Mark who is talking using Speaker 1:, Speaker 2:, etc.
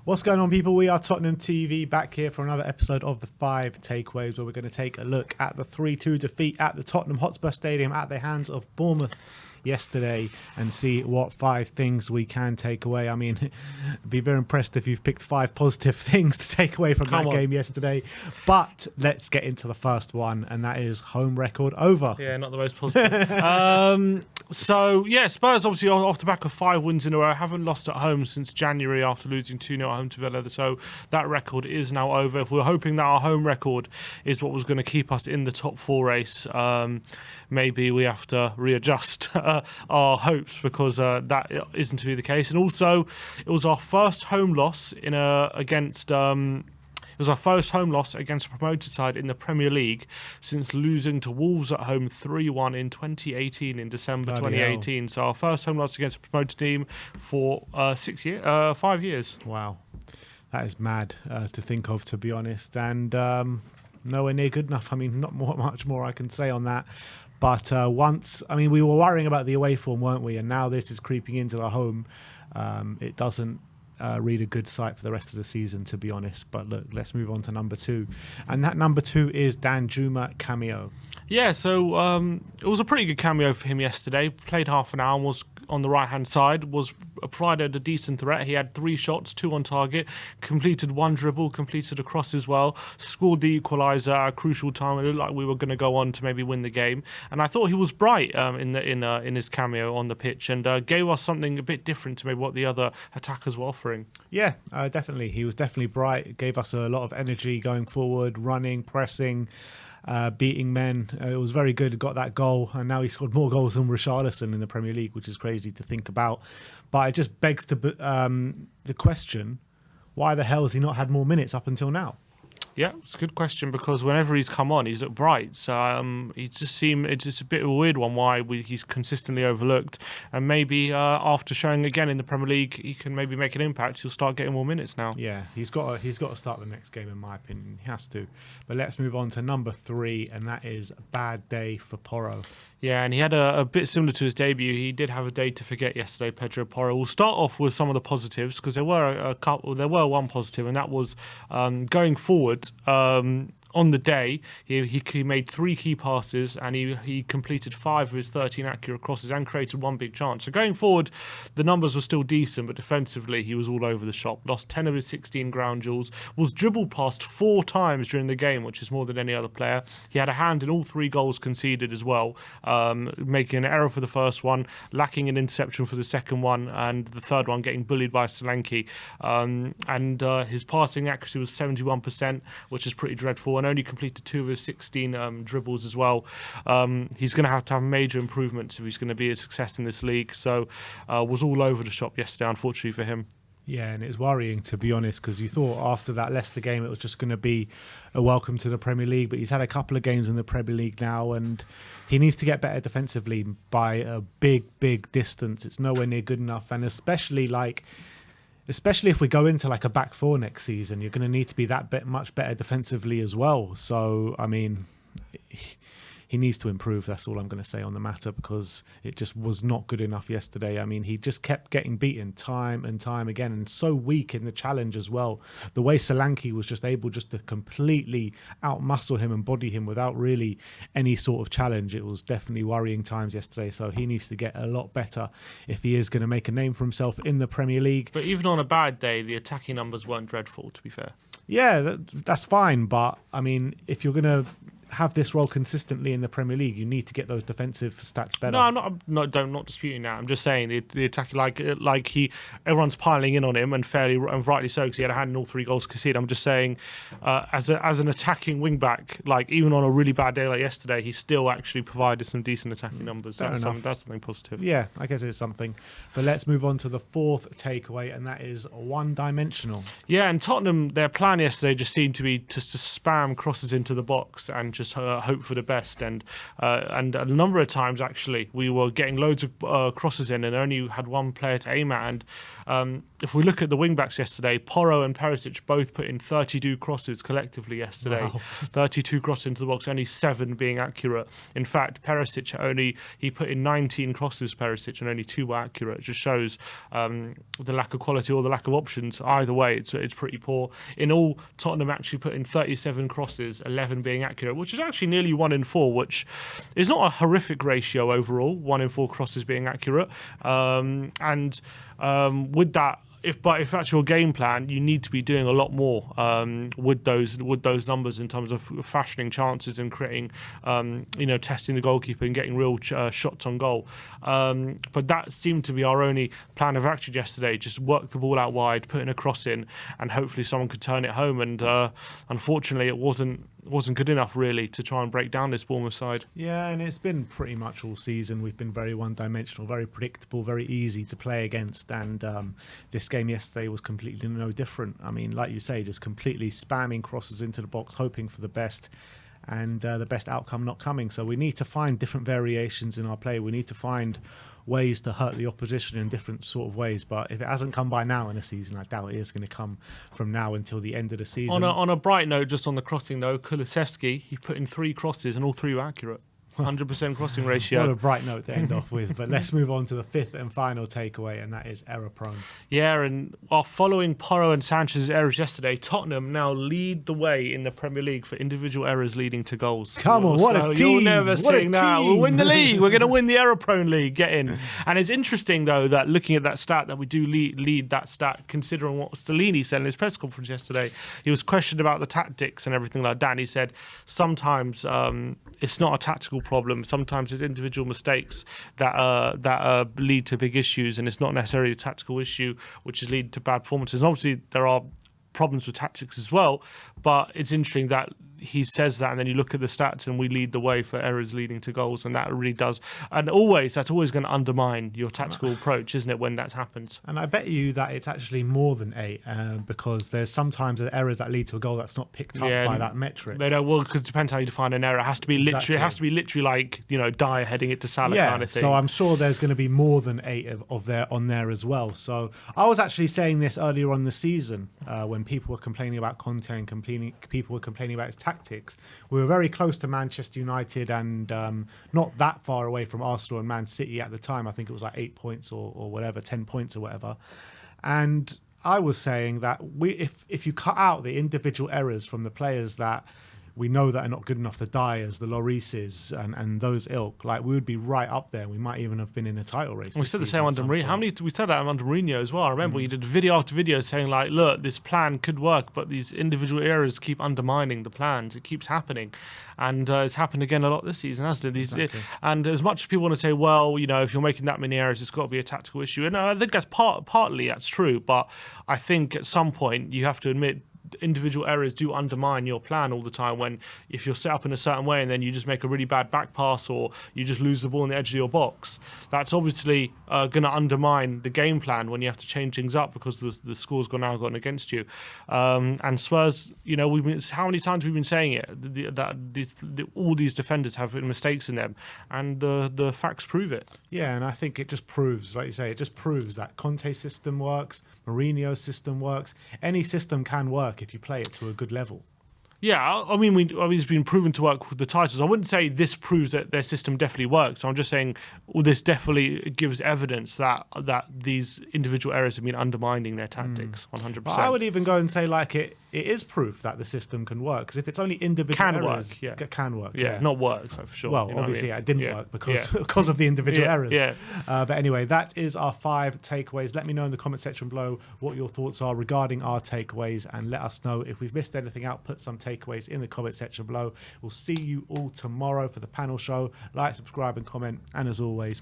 Speaker 1: What's going on, people? We are Tottenham TV, back here for another episode of the 5 Takeaways, where we're going to take a look at the 3-2 defeat at the Tottenham Hotspur Stadium at the hands of Bournemouth yesterday and see what 5 things we can take away. I mean, be very impressed if you've picked 5 positive things to take away from that game yesterday. But let's get into the first one, and that is home record over.
Speaker 2: Yeah, not the most positive. So, yeah, Spurs obviously off the back of 5 wins in a row, haven't lost at home since January after losing 2-0 at home to Villa. So that record is now over. If we're hoping that our home record is what was going to keep us in the top 4 race, maybe we have to readjust our hopes, because that isn't to be the case. And also, it was our first home loss against a promoted side in the Premier League since losing to Wolves at home 3-1 in 2018, in December 2018. Hell. So our first home loss against a promoted team for 5 years.
Speaker 1: Wow. That is mad to think of, to be honest. And nowhere near good enough. I mean, not much more I can say on that. But we were worrying about the away form, weren't we? And now this is creeping into the home. It doesn't read a good sight for the rest of the season, to be honest. But look, let's move on to number 2. And that number 2 is Juma Cameo.
Speaker 2: Yeah, so it was a pretty good cameo for him yesterday. Played half an hour and was on the right-hand side, provided a decent threat. He had 3 shots, 2 on target, completed 1 dribble, completed a cross as well, scored the equaliser at a crucial time. It looked like we were going to go on to maybe win the game. And I thought he was bright in his cameo on the pitch, and gave us something a bit different to maybe what the other attackers were offering.
Speaker 1: Yeah, definitely. He was definitely bright. It gave us a lot of energy going forward, running, pressing, beating men. It was very good. Got that goal, and now he scored more goals than Richarlison in the Premier League, which is crazy to think about. But it just begs to the question: why the hell has he not had more minutes up until now?
Speaker 2: Yeah, it's a good question, because whenever he's come on, he's looked bright. So it's just a bit of a weird one why he's consistently overlooked. And maybe after showing again in the Premier League, he can maybe make an impact. He'll start getting more minutes now.
Speaker 1: Yeah, he's got to start the next game, in my opinion. He has to. But let's move on to number 3, and that is a bad day for Porro.
Speaker 2: Yeah, and he had a bit similar to his debut. He did have a day to forget yesterday, Pedro Potter. We'll start off with some of the positives, because there were one positive, and that was going forward. On the day, he made 3 key passes, and he completed 5 of his 13 accurate crosses and created 1 big chance. So going forward, the numbers were still decent, but defensively he was all over the shop. Lost 10 of his 16 ground duels, was dribbled past 4 times during the game, which is more than any other player. He had a hand in all 3 goals conceded as well, making an error for the first one, lacking an interception for the second one, and the third one getting bullied by Solanke. His passing accuracy was 71%, which is pretty dreadful, and only completed 2 of his 16 dribbles as well. He's going to have major improvements if he's going to be a success in this league. So was all over the shop yesterday, unfortunately for him.
Speaker 1: Yeah, and it's worrying, to be honest, because you thought after that Leicester game it was just going to be a welcome to the Premier League, but he's had a couple of games in the Premier League now, and he needs to get better defensively by a big distance. It's nowhere near good enough, and especially if we go into like a back 4 next season, you're going to need to be that much better defensively as well. So, I mean, he needs to improve. That's all I'm going to say on the matter, because it just was not good enough yesterday. I mean, he just kept getting beaten time and time again, and so weak in the challenge as well. The way Solanke was just able to completely outmuscle him and body him without really any sort of challenge. It was definitely worrying times yesterday. So he needs to get a lot better if he is going to make a name for himself in the Premier League.
Speaker 2: But even on a bad day, the attacking numbers weren't dreadful, to be fair.
Speaker 1: Yeah, that's fine. But I mean, if you're going to have this role consistently in the Premier League, you need to get those defensive stats better.
Speaker 2: No, I'm not disputing that. I'm just saying the attack, everyone's piling in on him, and fairly and rightly so, because he had a hand in all 3 goals conceded. I'm just saying, as an attacking wing back, like even on a really bad day like yesterday, he still actually provided some decent attacking numbers. That's something positive.
Speaker 1: Yeah, I guess it's something. But let's move on to the 4th takeaway, and that is one-dimensional.
Speaker 2: Yeah, and Tottenham, their plan yesterday just seemed to be to spam crosses into the box and just hope for the best. And a number of times, actually, we were getting loads of crosses in and only had one player to aim at. And if we look at the wing-backs yesterday, Porro and Perisic both put in 32 crosses collectively yesterday.
Speaker 1: Wow.
Speaker 2: 32 crosses into the box, only 7 being accurate. In fact, Perisic he put in 19 crosses, Perisic, and only 2 were accurate. It just shows the lack of quality or the lack of options. Either way, it's pretty poor. In all, Tottenham actually put in 37 crosses, 11 being accurate, which is actually nearly 1 in 4, which is not a horrific ratio overall, 1 in 4 crosses being accurate. With that, if that's your game plan, you need to be doing a lot more with those numbers in terms of fashioning chances and creating, testing the goalkeeper and getting real shots on goal. But that seemed to be our only plan of action yesterday. Just work the ball out wide, put in a cross in, and hopefully someone could turn it home. And unfortunately, it wasn't good enough really to try and break down this Bournemouth side.
Speaker 1: Yeah, and it's been pretty much all season. We've been very one-dimensional, very predictable, very easy to play against, and this game yesterday was completely no different. I mean, like you say, just completely spamming crosses into the box, hoping for the best, and the best outcome not coming. So we need to find different variations in our play. We need to find ways to hurt the opposition in different sort of ways. But if it hasn't come by now in the season, I doubt it is going to come from now until the end of the season.
Speaker 2: On a bright note, just on the crossing though, Kulusevski, he put in 3 crosses and all 3 were accurate. 100% crossing ratio.
Speaker 1: What a bright note to end off with. But let's move on to the 5th and final takeaway, and that is error prone.
Speaker 2: Yeah, and following Porro and Sanchez's errors yesterday, Tottenham now lead the way in the Premier League for individual errors leading to goals.
Speaker 1: Come on, what a team!
Speaker 2: You'll never sing that. We'll win the league. We're going to win the error prone league. Get in. And it's interesting though that looking at that stat, that we do lead that stat, considering what Stellini said in his press conference yesterday. He was questioned about the tactics and everything like that, and he said sometimes it's not a tactical problem. Sometimes it's individual mistakes that lead to big issues, and it's not necessarily a tactical issue which is leading to bad performances. And obviously there are problems with tactics as well, but it's interesting that he says that, and then you look at the stats and we lead the way for errors leading to goals, and that really does. And that's always going to undermine your tactical approach, isn't it, when that happens? And
Speaker 1: I bet you that it's actually more than 8 because there's sometimes errors that lead to a goal that's not picked up by that metric.
Speaker 2: They don't, well, because it depends how you define an error. It has to be literally, like, Dyer heading it to Salah kind of thing.
Speaker 1: So I'm sure there's going to be more than 8 on there as well. So I was actually saying this earlier on the season when people were complaining about Conte and people were complaining about his tactics. We were very close to Manchester United and not that far away from Arsenal and Man City at the time. I think it was like 8 points or whatever, 10 points or whatever. And I was saying that if you cut out the individual errors from the players that we know that are not good enough, the Dyers, the Llorises, and those ilk, like we would be right up there. We might even have been in a title race.
Speaker 2: We said the same under Mourinho. We said that under Mourinho as well. I remember he did video after video saying, like, look, this plan could work, but these individual errors keep undermining the plans. It keeps happening. And it's happened again a lot this season, hasn't it?
Speaker 1: Exactly.
Speaker 2: And as much as people want to say, well, if you're making that many errors, it's got to be a tactical issue. And I think that's partly that's true. But I think at some point you have to admit individual errors do undermine your plan all the time. When if you're set up in a certain way and then you just make a really bad back pass or you just lose the ball on the edge of your box, that's obviously going to undermine the game plan when you have to change things up because the score's now gone against you. And Spurs, how many times we've been saying it, that all these defenders have mistakes in them, and the facts prove it.
Speaker 1: Yeah, and I think it just proves, like you say, that Conte's system works, Mourinho's system works. Any system can work if you play it to a good level.
Speaker 2: Yeah, I mean, it's been proven to work with the titles. I wouldn't say this proves that their system definitely works. I'm just saying, this definitely gives evidence that these individual errors have been undermining their tactics 100%.
Speaker 1: But I would even go and say, like, it is proof that the system can work, because if it's only individual errors, it can work.
Speaker 2: Yeah, not work, so for sure.
Speaker 1: Well, obviously, it didn't work because of the individual errors. Yeah. But anyway, that is our 5 takeaways. Let me know in the comment section below what your thoughts are regarding our takeaways, and let us know if we've missed anything out. Put some takeaways in the comment section below. We'll see you all tomorrow for the panel show. Like, subscribe, and comment. And as always,